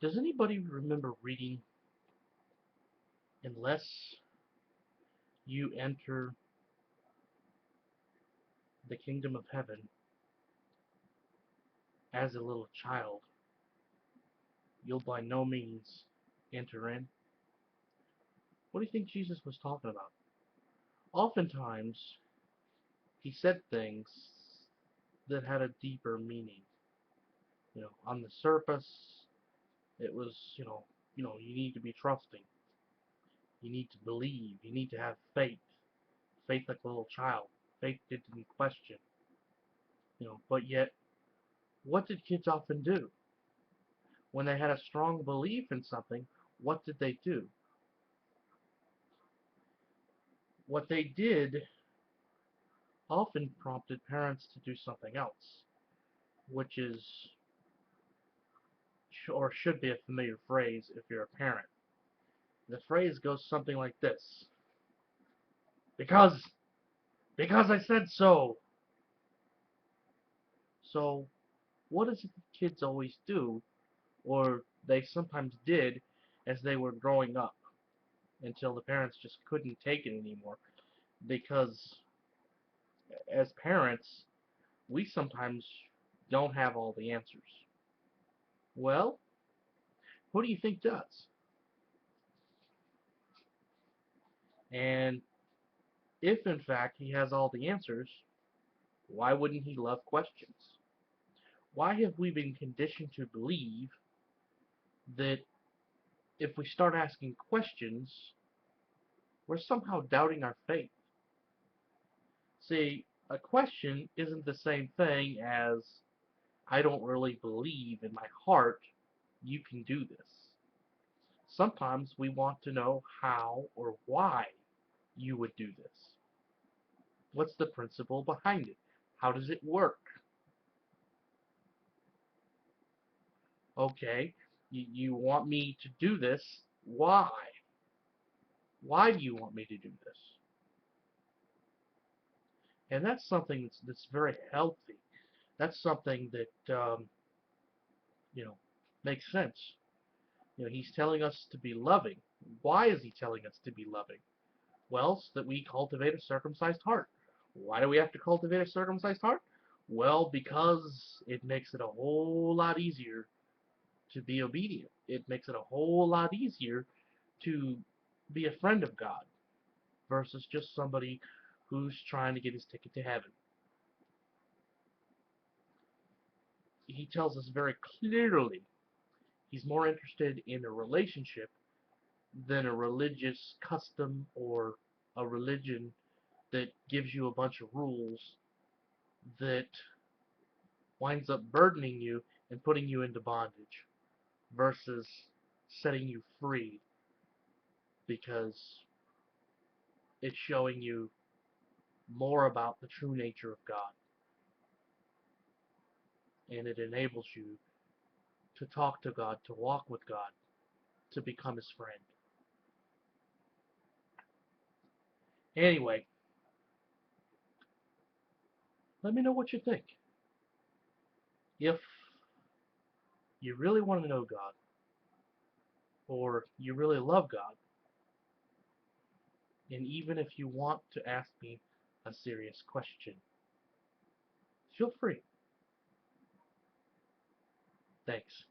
Does anybody remember reading, unless you enter the kingdom of heaven as a little child, you'll by no means enter in? What do you think Jesus was talking about? Oftentimes, he said things that had a deeper meaning. On the surface, it was, you need to be trusting. You need to believe. You need to have faith. Faith like a little child. Faith that didn't question. But yet, what did kids often do? When they had a strong belief in something, what did they do? What they did often prompted parents to do something else, which is, or should be, a familiar phrase if you're a parent. The phrase goes something like this: because, because I said so. So, what is it that kids always do, or they sometimes did as they were growing up, until the parents just couldn't take it anymore? Because as parents, we sometimes don't have all the answers. Well, who do you think does? And if in fact he has all the answers, why wouldn't he love questions? Why have we been conditioned to believe that if we start asking questions, we're somehow doubting our faith? See, a question isn't the same thing as, I don't really believe in my heart you can do this. Sometimes we want to know how or why you would do this. What's the principle behind it? How does it work? Okay, you want me to do this. Why? Why do you want me to do this? And that's something that's very healthy. That's something that you know makes sense. He's telling us to be loving. Why is he telling us to be loving? Well, so that we cultivate a circumcised heart. Why do we have to cultivate a circumcised heart? Well, because it makes it a whole lot easier to be obedient. It makes it a whole lot easier to be a friend of God versus just somebody who's trying to get his ticket to heaven. He tells us very clearly he's more interested in a relationship than a religious custom or a religion that gives you a bunch of rules that winds up burdening you and putting you into bondage versus setting you free because it's showing you more about the true nature of God, and it enables you to talk to God, to walk with God, to become his friend. Anyway, let me know what you think. If you really want to know God, or you really love God, and even if you want to ask me a serious question, feel free. Thanks.